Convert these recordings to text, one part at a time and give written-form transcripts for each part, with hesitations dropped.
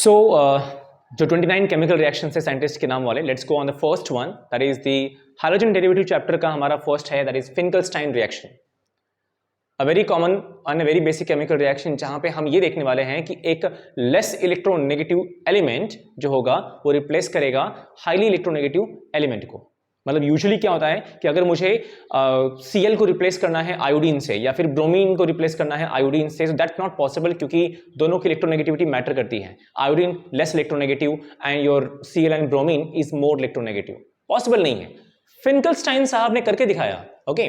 सो जो 29 chemical reaction है scientist के नाम वाले, let's go on the first one, that is the hydrogen derivative chapter का हमारा फर्स्ट है, that is Finkelstein reaction. A very common and very basic chemical reaction, जहां पे हम ये देखने वाले हैं कि एक लेस इलेक्ट्रोनेगेटिव एलिमेंट जो होगा वो रिप्लेस करेगा हाईली इलेक्ट्रोनेगेटिव एलिमेंट को। मतलब यूजुअली क्या होता है कि अगर मुझे Cl को रिप्लेस करना है आयोडीन से या फिर ब्रोमीन को रिप्लेस करना है आयोडीन से, दैट्स नॉट पॉसिबल, क्योंकि दोनों की इलेक्ट्रोनेगेटिविटी मैटर करती है। Iodine less electronegative and your Cl and bromine is more electronegative, possible नहीं है। फिंकलस्टाइन साहब ने करके दिखाया। Okay,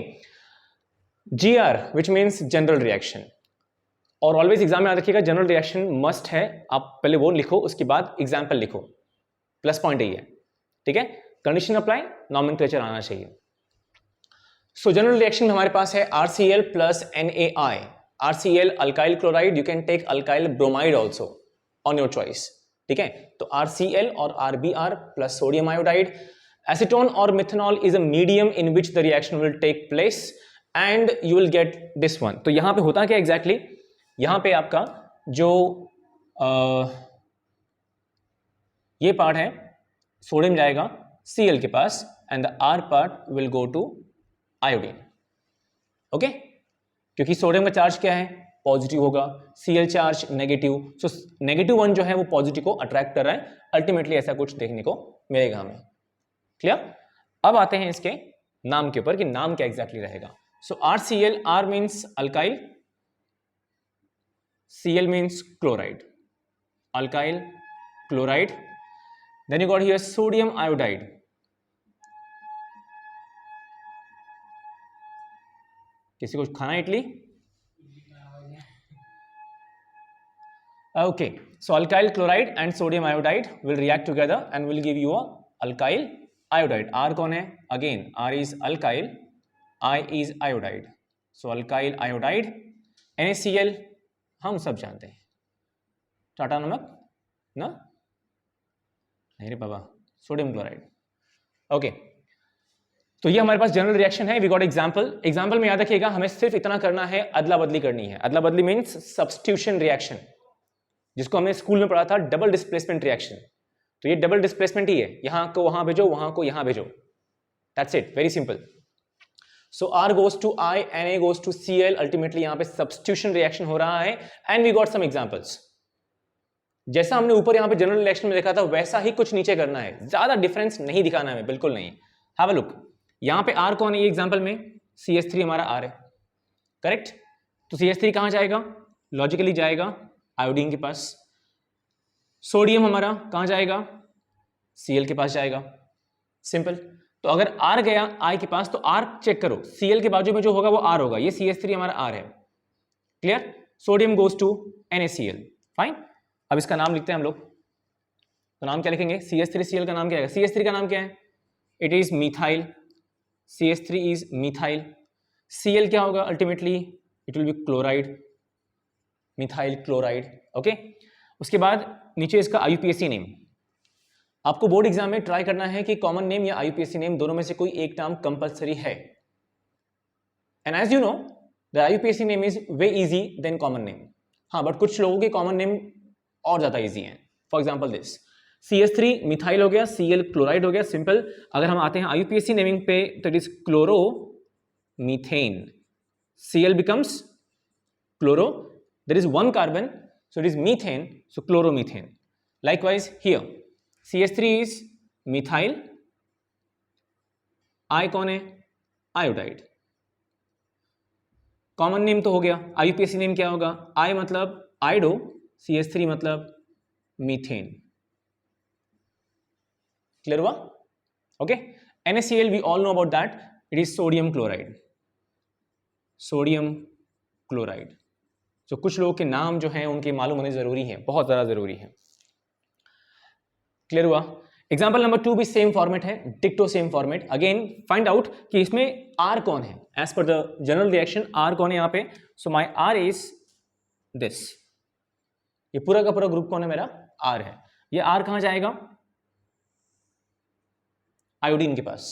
GR which means general reaction, और ऑलवेज एग्जाम में याद रखिएगा जनरल रिएक्शन मस्ट है, आप पहले वो लिखो उसके बाद एग्जाम्पल लिखो, प्लस पॉइंट यही है, ठीक है। कंडीशन अप्लाई, नॉमेनक्लेचर आना चाहिए। सो जनरल रिएक्शन में हमारे पास है RCl plus NaI। RCl alkyl chloride, you can take alkyl bromide also on your choice, ठीक है। तो RCl और RBr plus sodium iodide. Acetone और methanol is a medium in which the reaction will take place and you will get this one. तो यहां पे होता क्या एग्जैक्टली, यहां पे आपका जो ये पार्ट है, सोडियम जाएगा Cl के पास and the R part will go to iodine. Okay, क्योंकि सोडियम का चार्ज क्या है, पॉजिटिव होगा, Cl charge negative, so negative one जो है वो पॉजिटिव को अट्रैक्ट कर रहा है। अल्टीमेटली ऐसा कुछ देखने को मिलेगा हमें। क्लियर? अब आते हैं इसके नाम के ऊपर कि नाम क्या एग्जैक्टली रहेगा। सो RCl, R means alkyl, Cl means chloride, alkyl chloride. Then you got here sodium iodide. किसी को खाना idli? Okay, so alkyl chloride and sodium iodide will react together and will give you a alkyl iodide. R कौन है? Again, R is alkyl, I is iodide. So alkyl iodide, NaCl हम सब जानते हैं, टाटा नमक ना, नहीं रे बाबा, सोडियम क्लोराइड। ओके, तो ये हमारे पास जनरल रिएक्शन है। We got example. एग्जांपल में याद रखिएगा हमें सिर्फ इतना करना है, अदला बदली करनी है। अदला बदली मींस सब्स्टिट्यूशन रिएक्शन, जिसको हमने स्कूल में पढ़ा था डबल डिस्प्लेसमेंट रिएक्शन। तो ये डबल डिस्प्लेसमेंट ही है, यहां को वहां भेजो, वहां को यहां भेजो, that's it, very simple. So R goes to I, Na goes to Cl, ultimately यहां पे सब्स्टिट्यूशन रिएक्शन हो रहा है। And we got some examples. जैसा हमने ऊपर यहां पे जनरल रिएक्शन में देखा था वैसा ही कुछ नीचे करना है, ज्यादा डिफरेंस नहीं दिखाना है, बिल्कुल नहीं। हैव अ लुक, यहां पे R कौन है ये एग्जांपल में, CH3 हमारा R है, करेक्ट। तो CH3 कहां जाएगा, लॉजिकली जाएगा आयोडीन के पास। सोडियम हमारा कहां जाएगा, Cl के पास जाएगा, सिंपल। तो अगर R गया I के पास तो R चेक करो, Cl के बाजू में जो होगा वो R होगा, ये CH3 हमारा R है, clear. Sodium goes to NaCl, fine. अब इसका नाम लिखते हैं हम लोग, तो नाम क्या लिखेंगे, CH3Cl का नाम क्या है, CH3 का नाम क्या है, it is methyl, CH3 is methyl. Cl क्या होगा, ultimately it will be chloride, methyl chloride. Okay, उसके बाद नीचे इसका IUPAC नेम, आपको बोर्ड एग्जाम में ट्राई करना है कि कॉमन नेम या IUPAC नेम दोनों में से कोई एक नाम कंपलसरी है। And as you know the IUPAC name is way easy than common name. हाँ, बट कुछ लोगों के कॉमन नेम और ज्यादा इजी हैं। For example this CH3 methyl हो गया, Cl क्लोराइड हो गया, सिंपल। अगर हम आते हैं IUPAC नेमिंग पे तो it is chloro methane, Cl becomes chloro, there is one carbon so it is methane, so chloromethane. Likewise here CH3 is methyl, I कौन है, आयोडाइड। कॉमन नेम तो हो गया, IUPAC नेम क्या होगा, I मतलब आइडो, CH3 मतलब मीथेन, क्लियर हुआ। Okay, NaCl we all know about that, it is sodium chloride, sodium chloride. तो कुछ लोगों के नाम जो हैं उनके मालूम होने जरूरी है, बहुत ज़्यादा जरूरी है, क्लियर हुआ। एग्जाम्पल नंबर 2 भी सेम फॉर्मेट है, डिक्टो same format. Again find out कि इसमें R कौन है, as per the general reaction R कौन है यहाँ पे। सो माई R इज दिस, ये पूरा का पूरा ग्रुप कौन है, मेरा R है। ये R कहां जाएगा, आयोडीन के पास,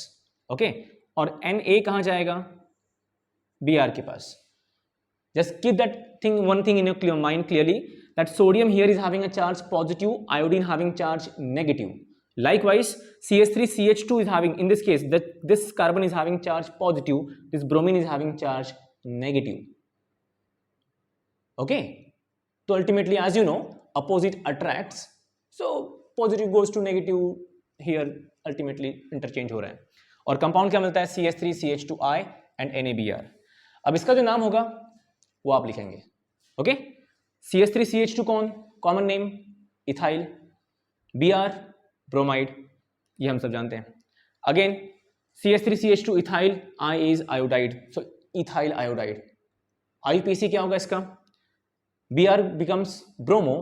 ओके। और Na कहां जाएगा, Br के पास। Just keep that thing, one thing in your mind clearly, that sodium here is having a charge positive, iodine having charge negative. Likewise, CH3CH2 is having, in this case, this carbon is having charge positive, this bromine is having charge negative. Okay, so ultimately, as you know, opposite attracts, so positive goes to negative, here ultimately interchange हो रहा है, और compound क्या मिलता है, CH3CH2I and NaBr. अब इसका जो नाम होगा वो आप लिखेंगे. ओके, CH3CH2 कौन, common name ethyl, Br bromide, ये हम सब जानते हैं. Again CH3CH2 ethyl, I is iodide, so ethyl iodide. IUPAC क्या होगा इसका, Br becomes bromo,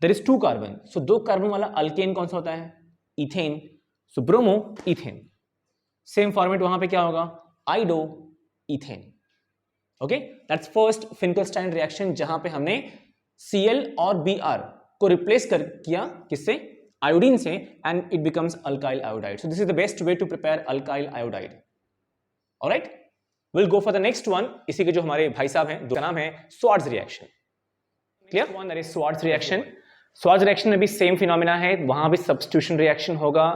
there is 2 carbon, so 2 carbon वाला अल्केन कौन सा होता है, ethane, so bromo ethane. Same format वहां पे क्या होगा, आइडो ethane. Okay, that's first फिंकलस्टाइन reaction जहां पे हमने Cl और Br को रिप्लेस कर किया किससे, आयोडीन से, and it becomes alkyl iodide. So this is the best way to prepare alkyl iodide. Alright, will go for the next one. इसी के जो हमारे भाई साहब हैं, जो नाम है Swarts reaction. Clear, one that is Swarts reaction. Swarts reaction में भी सेम फिनोमेना है, वहां भी सब्स्टिट्यूशन रिएक्शन होगा.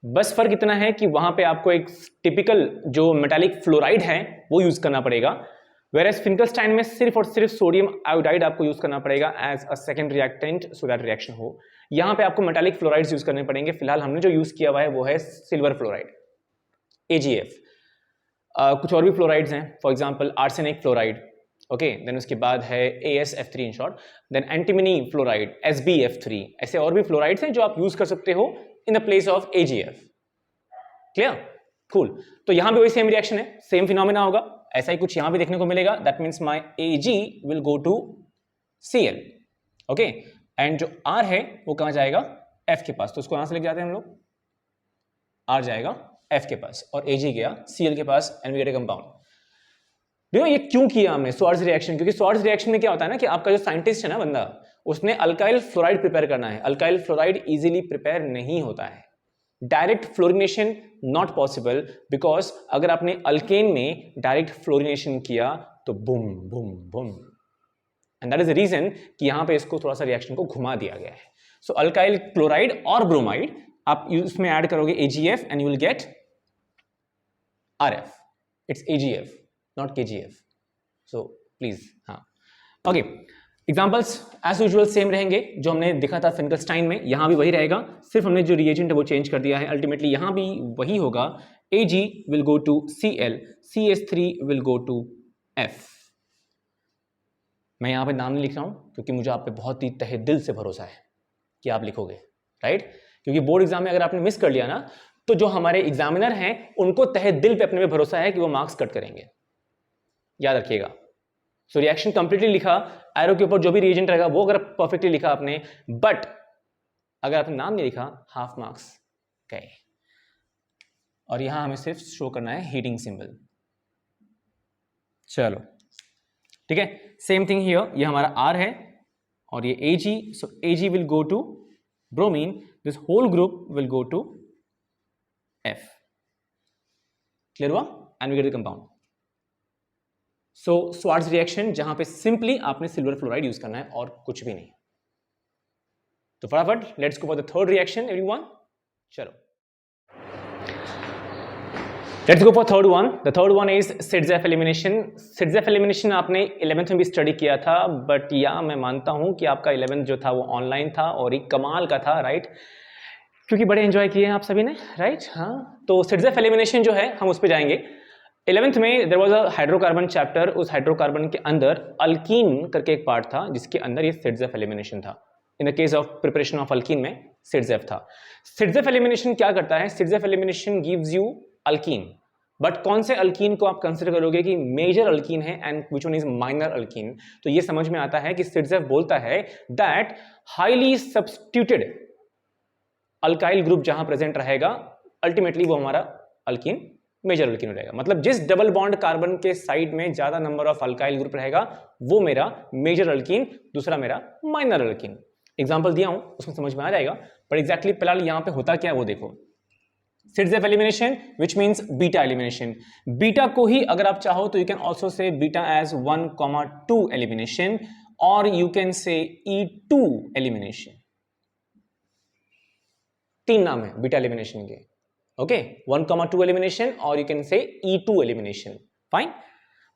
बस फर्क इतना है कि वहां पे आपको एक टिपिकल जो मेटालिक फ्लोराइड है वो यूज करना पड़ेगा, वेयरएज फिंकलस्टाइन में सिर्फ और सिर्फ सोडियम आयोडाइड आपको यूज करना पड़ेगा as a second reactant, so that reaction हो. यहां पे आपको मेटालिक फ्लोराइड्स यूज करने पड़ेंगे. फिलहाल हमने जो यूज किया हुआ है वो है सिल्वर फ्लोराइड, AgF. कुछ और भी फ्लोराइड्स हैं, for example arsenic fluoride. Okay, then उसके बाद है AsF3 in short, then antimony fluoride, SbF3. ऐसे और भी फ्लोराइड्स हैं जो आप यूज कर सकते हो in the place of AgF. Clear, cool. तो यहां भी वही सेम रिएक्शन है, सेम फिनोमेना होगा, ऐसा ही कुछ यहां भी देखने को मिलेगा. That means my Ag will go to Cl. Okay, and जो R है वो कहां जाएगा, F के पास. तो उसको यहां से लेके जाते हैं हम लोग, R जाएगा F के पास और Ag गया Cl के पास, and we get a compound. देखो ये क्यों किया हमने स्वार्ट्ज रिएक्शन, क्योंकि स्वार्ट्ज रिएक्शन में क्या होता है ना कि आपका जो साइंटिस्ट है ना बंदा, उसने अल्काइल फ्लोराइड प्रिपेयर करना है. अल्काइल फ्लोराइड इजीली प्रिपेयर नहीं होता है, direct fluorination not possible, because अगर आपने अल्केन में डायरेक्ट फ्लोरिनेशन किया तो boom boom boom, and that is the reason कि यहां पे इसको थोड़ा सा रिएक्शन को घुमा दिया गया है. सो अल्काइल क्लोराइड और ब्रोमाइड आप उसमें ऐड करोगे AgF and you will gate RF. It's AgF not KgF. So please, हाँ. Okay, examples as usual same रहेंगे जो हमने दिखा था फिंकलस्टाइन में, यहां भी वही रहेगा, सिर्फ हमने जो रिएजेंट है वो चेंज कर दिया है. अल्टीमेटली यहां भी वही होगा, Ag will go to Cl, CH3 will go to F. मैं यहां पे नाम नहीं लिख रहा हूं क्योंकि मुझे आप पे बहुत ही तहे दिल से भरोसा है कि आप लिखोगे, राइट? क्योंकि बोर्ड एग्जाम में अगर आपने मिस कर लिया ना, तो जो हमारे एग्जामिनर हैं उनको तहे दिल पे अपने पे भरोसा है कि वो मार्क्स कट करेंगे, याद रखिएगा. सो रिएक्शन कंप्लीटली लिखा, एरो के ऊपर जो भी रिएजेंट रहेगा वो अगर परफेक्टली लिखा आपने, बट अगर आपने नाम नहीं लिखा, हाफ मार्क्स गए. और यहां हमें सिर्फ शो करना है हीटिंग सिंबल. चलो ठीक है, सेम थिंग हियर, ये हमारा R है और ये Ag, so Ag will go to bromine, this whole group will go to F. Clear हुआ, and we get the compound. So Swarts reaction जहां पे सिंपली आपने सिल्वर फ्लोराइड यूज करना है और कुछ भी नहीं. तो फटाफट let's go for the third reaction everyone. चलो let's go for third one. The third one is Saytzeff elimination. Saytzeff elimination आपने 11th में भी स्टडी किया था, बट या मैं मानता हूं कि आपका 11th जो था वो ऑनलाइन था और एक कमाल का था, राइट? क्योंकि बड़े एंजॉय किए हैं आप सभी ने, राइट? हाँ, तो सिडजेफ एलिमिनेशन जो है हम उस पर जाएंगे. 11th में there was a hydrocarbon chapter, उस हाइड्रोकार्बन के अंदर अल्कीन करके एक पार्ट था जिसके अंदर ये सिडजेफ एलिमिनेशन था. In the case of preparation of alkene में सिडजेफ था. सिडजेफ एलिमिनेशन क्या करता है? Saytzeff elimination gives you alkene, but कौन से अल्कीन को आप कंसिडर करोगे कि मेजर अल्कीन है and which one is minor alkene? तो ये समझ में आता है कि सिडजेफ बोलता है that highly substituted alkyl group जहां प्रेजेंट रहेगा, अल्टीमेटली वो हमारा अल्कीन मेजर अल्कीन रहेगा. मतलब जिस डबल बॉन्ड कार्बन के साइड में ज्यादा नंबर ऑफ अल्काइल ग्रुप रहेगा वो मेरा मेजर अल्कीन, दूसरा मेरा माइनर अल्कीन. एग्जांपल दिया हूं उसमें समझ में आ जाएगा, पर एग्जैक्टली फिलहाल यहां पे होता क्या है वो देखो. Saytzeff elimination which means beta elimination. Beta को ही अगर आप चाहो तो you can also say beta as 1,2 elimination, और you can say E2 elimination. तीन नाम है बीटा एलिमिनेशन के, ओके, 1,2 एलिमिनेशन और you can say E2 elimination. Fine.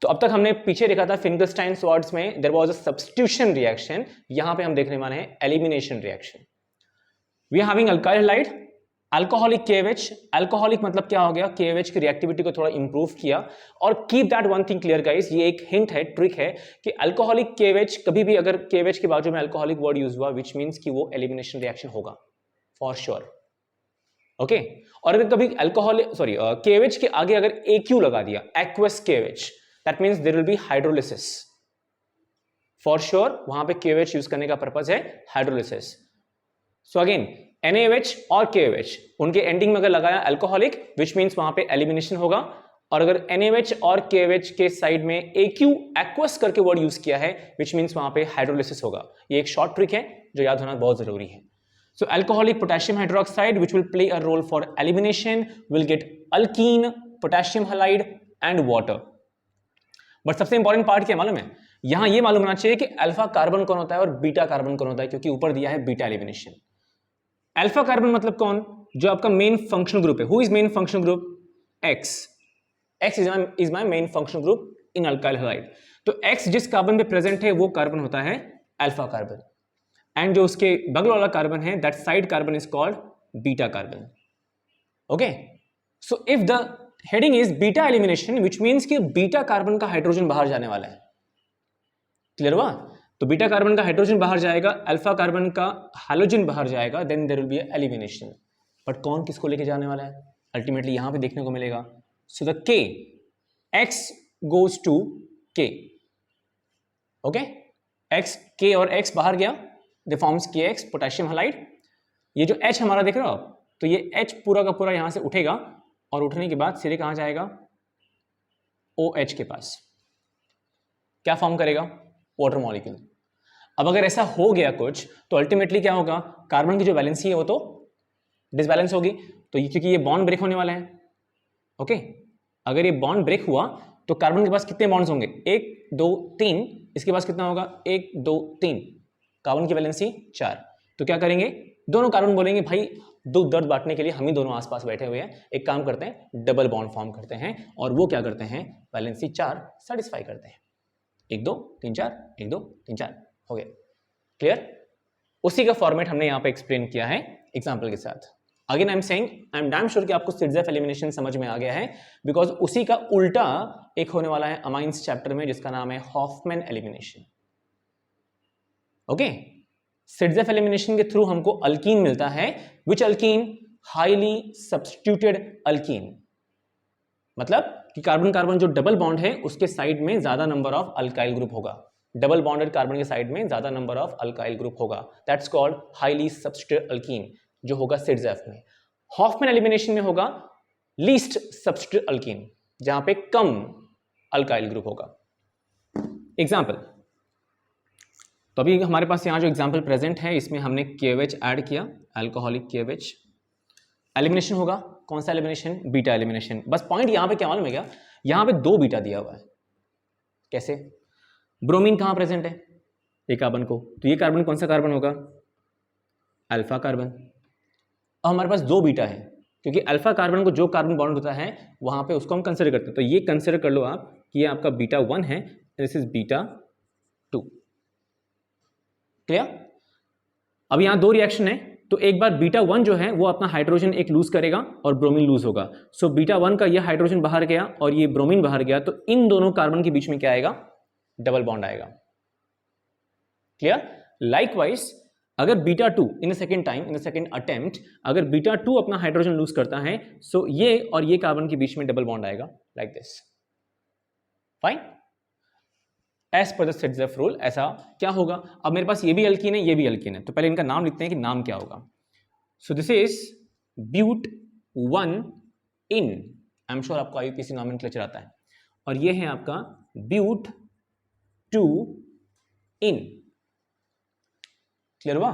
तो अब तक हमने पीछे देखा था फिंगरस्टाइन-स्वार्ट्ज में there was a substitution reaction, यहां पे हम देखने वाले हैं elimination reaction. We are having alkyl halide, alcoholic KOH। Alcoholic मतलब क्या हो गया, KOH की रिएक्टिविटी को थोड़ा इंप्रूव किया। और keep that one thing clear guys, ये एक हिंट है, ट्रिक है कि अल्कोहलिक KOH कभी भी अगर KOH के बाजू में अल्कोहलिक वर्ड यूज हुआ विच मींस कि वो एलिमिनेशन रिएक्शन होगा फॉर श्योर, ओके। और अगर कभी अल्कोहलिक KOH के आगे अगर AQ लगा दिया, aqueous KOH, that means there will be hydrolysis for sure. वहां पे KOH यूज करने का पर्पस है हाइड्रोलिसिस। सो अगेन NaOH और KOH उनके एंडिंग में अगर लगाया अल्कोहलिक विच मींस वहां पे एलिमिनेशन होगा। और अगर NaOH और KOH के साइड में AQ एक्वस करके वर्ड यूज किया है विच मींस वहां पे हाइड्रोलिसिस होगा। ये एक शॉर्ट ट्रिक है जो याद होना बहुत जरूरी है। So alcoholic potassium hydroxide which will play a role for elimination will get alkene, potassium halide and water. But सबसे इंपॉर्टेंट पार्ट क्या मालूम है, यहां ये मालूम होना चाहिए कि अल्फा कार्बन कौन होता है और बीटा कार्बन कौन होता है, क्योंकि ऊपर दिया है बीटा एलिमिनेशन। अल्फा कार्बन मतलब कौन, जो आपका मेन फंक्शनल ग्रुप है। Who is main functional group, X। X is my main functional group in alkyl halide. तो X जिस कार्बन पे प्रेजेंट है वो कार्बन होता है अल्फा कार्बन, एंड जो उसके बगल वाला कार्बन है that side carbon is called beta carbon, okay. So if the heading is beta elimination which means कि बीटा कार्बन का हाइड्रोजन बाहर जाने वाला है। क्लियर हुआ। तो बीटा कार्बन का हाइड्रोजन बाहर जाएगा, अल्फा कार्बन का हाइड्रोजन बाहर जाएगा, then there will be elimination. But कौन किसको लेके जाने वाला है, अल्टीमेटली यहां पे देखने को मिलेगा। So the K, X goes to K, okay. X, K और X बाहर गया, they forms KX potassium halide. ये जो H हमारा देख रहे हो आप, तो ये H पूरा का पूरा यहां से उठेगा और उठने के बाद सीधे कहां जाएगा, OH के पास। क्या फॉर्म करेगा, वाटर मॉलिक्यूल। अब अगर ऐसा हो गया कुछ तो अल्टीमेटली क्या होगा, कार्बन की जो वैलेंसी है वो तो डिसबैलेंस होगी। तो ये क्योंकि ये बॉन्ड ब्रेक होने वाला है, ओके। अगर ये बॉन्ड ब्रेक हुआ तो कार्बन के पास कितने बॉन्ड्स होंगे, 1 2 3, इसके पास कितना होगा 1 2 3, कार्बन की वैलेंसी 4। तो क्या करेंगे, दोनों कार्बन बोलेंगे भाई दुख दर्द बांटने के लिए हम ही दोनों आसपास बैठे हुए हैं, एक काम करते हैं डबल बॉन्ड फॉर्म करते हैं। और वो क्या करते हैं, वैलेंसी 4 सेटिस्फाई करते हैं। 1 2 3 4, 1 2 3 4 हो गया। क्लियर। उसी का फॉर्मेट हमने यहां पे एक्सप्लेन किया है एग्जांपल के साथ। Again I am saying, I am damn sure कि आपको सिडजेफ एलिमिनेशन समझ में आ गया है, बिकॉज उसी का उल्टा एक होने वाला है अमाइंस चैप्टर में जिसका नाम है हॉफमैन एलिमिनेशन, ओके। सिडजेफ एलिमिनेशन के थ्रू हमको अल्कीन मिलता है, विच अल्कीन, हाईली सब्स्टिट्यूटेड अल्कीन। मतलब कि कार्बन कार्बन जो डबल बॉन्ड है उसके साइड में ज्यादा नंबर ऑफ अल्काइल ग्रुप होगा, डबल बॉन्डेड कार्बन के साइड में ज्यादा नंबर ऑफ अल्काइल ग्रुप होगा, that's called highly substituted alkyne, जो होगा सिडजेफ में। हॉफमैन एलिमिनेशन में होगा लीस्ट सब्स्टिट्यूटेड अल्कीन, जहां पे कम अल्काइल ग्रुप होगा। एग्जांपल, तो अभी हमारे पास यहां जो एग्जांपल प्रेजेंट है इसमें हमने KOH ऐड किया, अल्कोहलिक KOH। एलिमिनेशन होगा कौन सा एलिमिनेशन, बीटा एलिमिनेशन। बस पॉइंट यहां पे क्या मालूम है क्या, यहां पे 2 बीटा दिया हुआ है। कैसे, ब्रोमीन कहां प्रेजेंट है, एक कार्बन को, तो ये कार्बन कौन सा कार्बन होगा, अल्फा कार्बन। अब हमारे पास 2 बीटा है, क्योंकि अल्फा कार्बन को जो कार्बन बॉन्ड होता है वहां पे उसको हम कंसिडर करते हैं। तो ये कंसिडर कर लो आप कि ये आपका बीटा 1 है, दिस इज बीटा 2। क्लियर। अब यहां 2 रिएक्शन है, तो एक बार बीटा 1 जो है वो अपना हाइड्रोजन एक लूज करेगा और ब्रोमीन लूज होगा। सो बीटा 1 का ये हाइड्रोजन बाहर गया और ये ब्रोमीन बाहर गया, तो इन दोनों कार्बन के बीच में क्या आएगा, डबल बॉन्ड आएगा। क्लियर। लाइकवाइज अगर beta 2 in the second time, in the second attempt, अगर बीटा 2 अपना हाइड्रोजन लूज करता है, सो ये और ये कार्बन के बीच में डबल बॉन्ड आएगा, like this. Fine. As per the Saytzeff rule ऐसा क्या होगा। अब मेरे पास ये भी अल्कीन है, ये भी अल्कीन है, तो पहले इनका नाम लिखते हैं कि नाम क्या होगा। So this is but 1 ene, I am sure आपको IUPAC नॉमेनक्लेचर आता है, और ये है आपका ब्यूट 2 इन। क्लियर हुआ।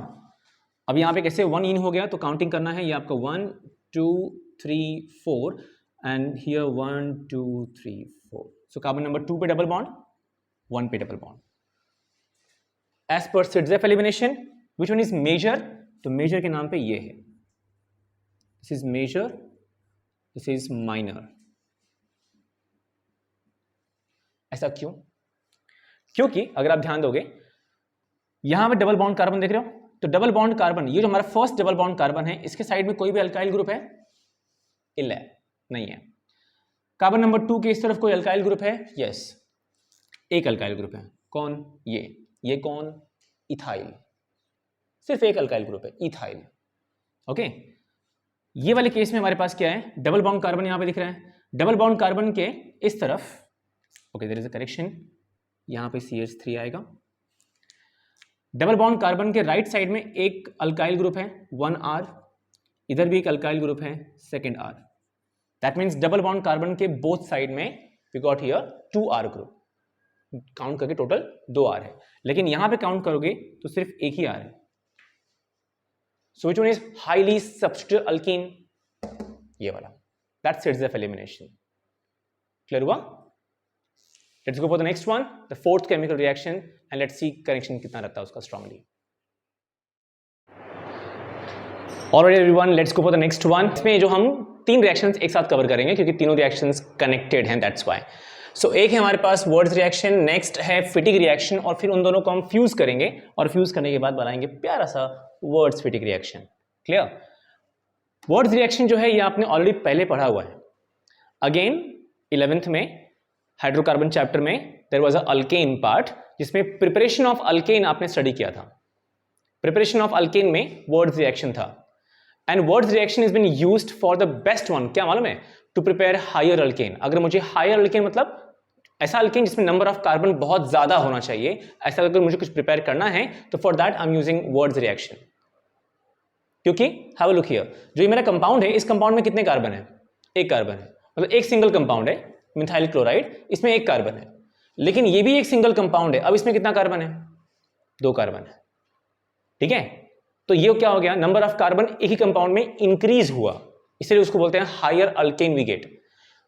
अब यहां पे कैसे 1 इन हो गया, तो काउंटिंग करना है, ये आपका 1 2 3 4 and here 1 2 3 4। So carbon number 2 पे डबल बॉन्ड, 1 पे double bond. As per Saytzeff elimination which one is major, तो मेजर के नाम पे ये है, this is major, this is minor. ऐसा क्यों? क्योंकि अगर आप ध्यान दोगे यहां पे डबल बॉन्ड कार्बन देख रहे हो, तो डबल बॉन्ड कार्बन, ये जो हमारा फर्स्ट डबल बॉन्ड कार्बन है, इसके साइड में कोई भी अल्काइल ग्रुप है? इल है, नहीं है। कार्बन नंबर 2 के इस तरफ कोई अल्काइल ग्रुप है? यस, एक अल्काइल ग्रुप है। कौन? ये कौन? इथाइल। सिर्फ एक अल्काइल ग्रुप है, इथाइल। ओके, ये वाले केस में हमारे पास क्या है? डबल बॉन्ड कार्बन यहां पे दिख रहा है। डबल बॉन्ड कार्बन के इस तरफ, okay there is a correction, यहां पे CH3 आएगा। डबल बॉन्ड कार्बन के राइट साइड में एक अल्काइल ग्रुप है 1R, इधर भी एक अल्काइल ग्रुप है 2R। That means double bond carbon के बोथ साइड में we got here 2R group. Count करके टोटल 2R है, लेकिन यहां पे काउंट करोगे तो सिर्फ एक ही R है। So which one is highly substituted alkyne? ये वाला, दैट्स सिट्जेफ एलिमिनेशन। क्लियर हुआ? Let's go for the next one, the fourth chemical reaction, and let's see connection कितना रहता है उसका strongly. Alright everyone, let's go for the next one. इसमें जो हम 3 रिएक्शंस एक साथ कवर करेंगे क्योंकि तीनों रिएक्शंस कनेक्टेड हैं, दैट्स व्हाई। सो एक है हमारे पास वर्ड्स रिएक्शन, नेक्स्ट है फिटिक रिएक्शन, और फिर उन दोनों को हम फ्यूज करेंगे और फ्यूज करने के बाद बनाएंगे प्यारा सा words फिटिक reaction. Clear? Words reaction जो है ये आपने ऑलरेडी पहले पढ़ा हुआ है। अगेन 11th में हाइड्रोकार्बन चैप्टर में there was a alkane part, जिसमें प्रिपरेशन ऑफ अल्केन आपने स्टडी किया था। प्रिपरेशन ऑफ अल्केन में वर्ड्स रिएक्शन था, and Wurtz reaction is been used for the best one. क्या मालूम है? To prepare higher alkane. अगर मुझे हायर अल्केन मतलब ऐसा अल्केन जिसमें नंबर ऑफ कार्बन बहुत ज्यादा होना चाहिए, ऐसा अगर मुझे कुछ प्रिपेयर करना है तो for that I am using words reaction. क्योंकि हैव अ लुक हियर, जो ये मेरा कंपाउंड है, इस कंपाउंड में कितने कार्बन है? एक कार्बन है, मतलब एक सिंगल कंपाउंड है मिथाइल क्लोराइड, इसमें एक कार्बन है। लेकिन ये भी एक सिंगल कंपाउंड है, अब इसमें कितना कार्बन है? 2 कार्बन है। ठीक है, तो ये क्या हो गया? नंबर ऑफ कार्बन एक ही कंपाउंड में इंक्रीज हुआ, इसलिए उसको बोलते हैं हायर अल्केन वी गेट।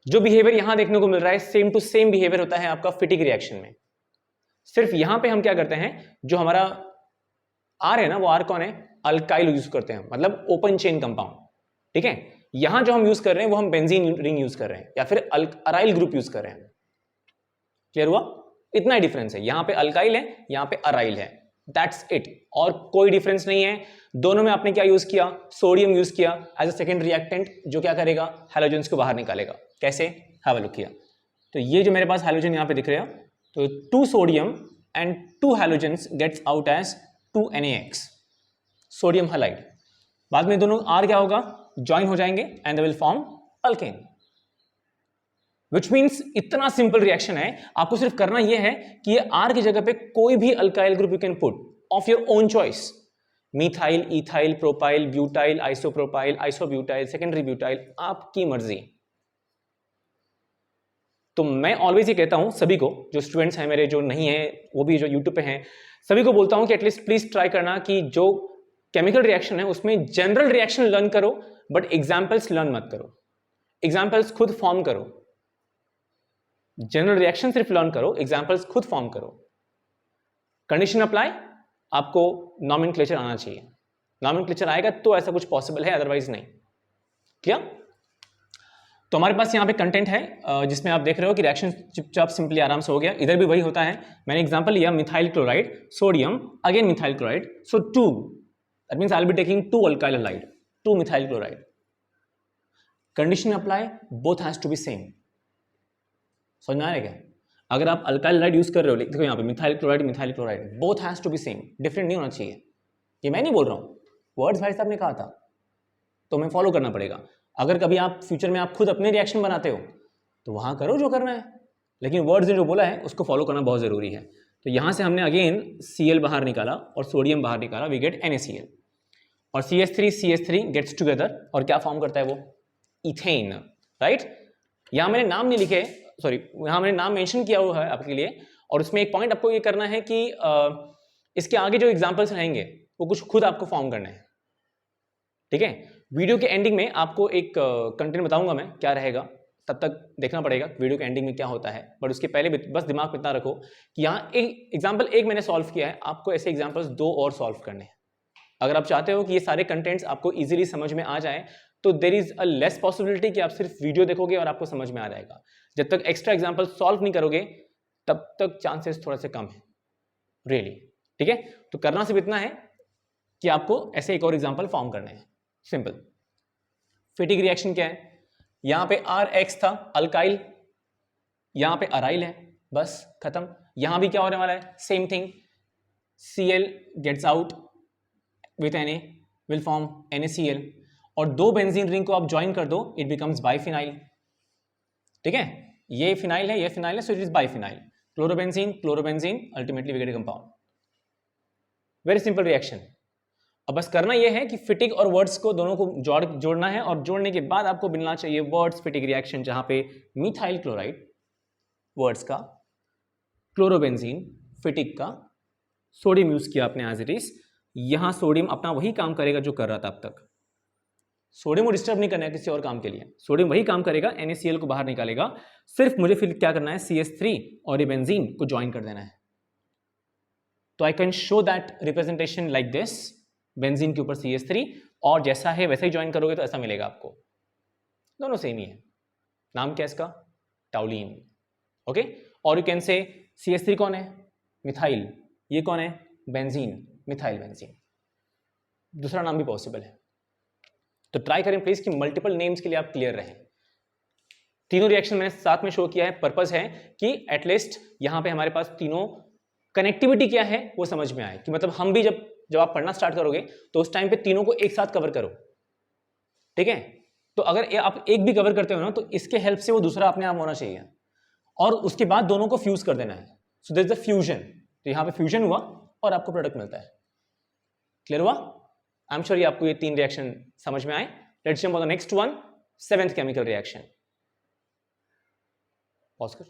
जो बिहेवियर यहां देखने को मिल रहा है, सेम टू सेम बिहेवियर होता है आपका फिटिक रिएक्शन में। सिर्फ यहां पे हम क्या करते हैं, जो हमारा R है ना, वो R कौन है? अल्काइल यूज करते हैं, मतलब ओपन चेन कंपाउंड। ठीक है, यहां जो हम यूज कर रहे हैं वो हम बेंजीन रिंग यूज कर रहे हैं या फिर अराइल ग्रुप यूज कर रहे हैं। क्लियर हुआ? इतना ही डिफरेंस है, यहां पे अल्काइल है, यहां पे अराइल है, दैट्स इट, और कोई डिफरेंस नहीं है। दोनों में आपने क्या यूज किया? सोडियम यूज किया एज अ सेकेंड रिएक्टेंट, जो क्या करेगा? हैलोजेंस को बाहर निकालेगा। कैसे? Have a look here. तो ये जो मेरे पास हैलोजन यहां पे दिख रहे हो, तो 2 sodium and 2 halogens gets out as 2 NaX, sodium halide. बाद में दोनों R क्या होगा? ज्वाइन हो जाएंगे and they will form alkane. Which means इतना सिंपल रिएक्शन है, आपको सिर्फ करना यह है कि ये R की जगह पे कोई भी alkyl group you can put off your own choice, methyl, ethyl, propyl, butyl, isopropyl, isobutyl, secondary butyl, आपकी मर्जी। तो मैं ऑलवेज ये कहता हूं सभी को, जो स्टूडेंट्स हैं मेरे, जो नहीं है वो भी जो यूट्यूब पे हैं, सभी को बोलता हूं कि एटलीस्ट प्लीज ट्राई करना कि जो केमिकल रिएक्शन है उसमें जनरल रिएक्शन लर्न करो, बट एग्जाम्पल्स लर्न मत करो। एग्जाम्पल्स खुद फॉर्म करो, जनरल रिएक्शन सिर्फ लर्न करो, एग्जाम्पल्स खुद फॉर्म करो। कंडीशन अप्लाई, आपको नॉमेनक्लेचर आना चाहिए। नॉमेनक्लेचर आएगा तो ऐसा कुछ पॉसिबल है, अदरवाइज नहीं। क्लियर? तो हमारे पास यहाँ पे कंटेंट है जिसमें आप देख रहे हो कि रिएक्शन चुपचाप सिंपली आराम से हो गया। इधर भी वही होता है। मैंने एग्जांपल लिया methyl chloride, sodium, again methyl chloride, so 2, that means I will be taking 2 alkyl halide, 2 methyl chloride. Condition apply, both has to be same. समझ में आ रहा है क्या? अगर आप अल्काइल हैलाइड यूज कर रहे हो, देखो यहाँ पे methyl chloride, both has to be same, different नहीं होना चाहिए। ये मैं नहीं बोल रहा हूँ, वर्ड्स भाई साहब ने कहा था, तो हमें फॉलो करना पड़ेगा। अगर कभी आप फ्यूचर में आप खुद अपने रिएक्शन बनाते हो तो वहां करो जो करना है, लेकिन वर्ड्स ने जो बोला है उसको फॉलो करना बहुत जरूरी है। तो यहां से हमने अगेन Cl बाहर निकाला और सोडियम बाहर निकाला, वी गेट NaCl, और CH3 गेट्स टुगेदर और क्या फॉर्म करता है वो? Ethane, right? यहां मैंने नाम नहीं लिखे, सॉरी, यहां मैंने नाम मेंशन किया हुआ है आपके लिए, और उसमें एक पॉइंट आपको ये करना है कि इसके आगे जो एग्जाम्पल्स रहेंगे वो कुछ खुद आपको फॉर्म करना है। ठीक है? वीडियो के एंडिंग में आपको एक कंटेंट बताऊंगा मैं, क्या रहेगा, तब तक देखना पड़ेगा वीडियो के एंडिंग में क्या होता है, बट उसके पहले बस दिमाग में इतना रखो कि यहाँ एक एग्जाम्पल एक मैंने सॉल्व किया है, आपको ऐसे एग्जाम्पल्स 2 और सॉल्व करने हैं। अगर आप चाहते हो कि ये सारे कंटेंट्स आपको इजीली समझ में आ जाए तो there is a less possibility कि आप सिर्फ वीडियो देखोगे और आपको समझ में आ जाएगा। जब तक एक्स्ट्रा एग्जाम्पल सॉल्व नहीं करोगे तब तक चांसेस थोड़ा से कम है रियली, ठीक है। तो करना सिर्फ इतना है कि आपको ऐसे एक और एग्जाम्पल फॉर्म करने हैं, सिंपल। फिटिक रिएक्शन क्या है, यहां पे RX था अल्काइल, यहां पे अराइल है, बस खत्म। यहां भी क्या होने वाला है, same thing, Cl gets out with Na will form NaCl, और 2 बेंजीन रिंग को आप ज्वाइन कर दो, इट बिकम्स बाइफिनाइल, ठीक है। ये फिनाइल है, ये फिनाइल है, so it is biphenyl, chlorobenzene chlorobenzene, ultimately we get a compound. Very simple reaction. अब बस करना यह है कि फिटिक और वर्ड्स को दोनों को जोड़ना है, और जोड़ने के बाद आपको मिलना चाहिए वर्ड्स फिटिक रिएक्शन, जहां पे मिथाइल क्लोराइड वर्ड्स का, क्लोरोबेंजीन फिटिक का, सोडियम यूज किया आपने एज इट इज। यहां सोडियम अपना वही काम करेगा जो कर रहा था अब तक, सोडियम को डिस्टर्ब नहीं करना है किसी और काम के लिए, सोडियम वही काम करेगा, NaCl को बाहर निकालेगा, सिर्फ मुझे फिर क्या करना है, CH3 और ये बेंजीन को ज्वाइन कर देना है। तो I can show that representation like this, benzene के ऊपर CH3, और जैसा है वैसे ही ज्वाइन करोगे तो ऐसा मिलेगा आपको, दोनों सेम ही है। नाम क्या है इसका, टाउलिन, ओके। और यू कैन से CH3 कौन है, मिथाइल, ये कौन है, बेंजीन, मिथाइल बेंजीन। दूसरा नाम भी पॉसिबल है। तो ट्राई करें प्लीज कि मल्टीपल नेम्स के लिए आप क्लियर रहें। तीनों रिएक्शन मैंने साथ में शो किया है, पर्पस है कि एटलीस्ट यहां पे हमारे पास तीनों कनेक्टिविटी क्या है वो समझ में आए, कि मतलब हम भी जब आप पढ़ना स्टार्ट करोगे तो उस टाइम पे तीनों को एक साथ कवर करो, ठीक है। तो अगर आप एक भी कवर करते हो ना तो इसके हेल्प से वो दूसरा अपने आप होना चाहिए, और उसके बाद दोनों को फ्यूज कर देना है, so there is the fusion. तो यहां पे फ्यूजन हुआ और आपको प्रोडक्ट मिलता है। क्लियर हुआ? आई एम श्योर ये आपको ये 3 रिएक्शन समझ में आए। Let's jump on the next one, 7th chemical reaction. Pause कर।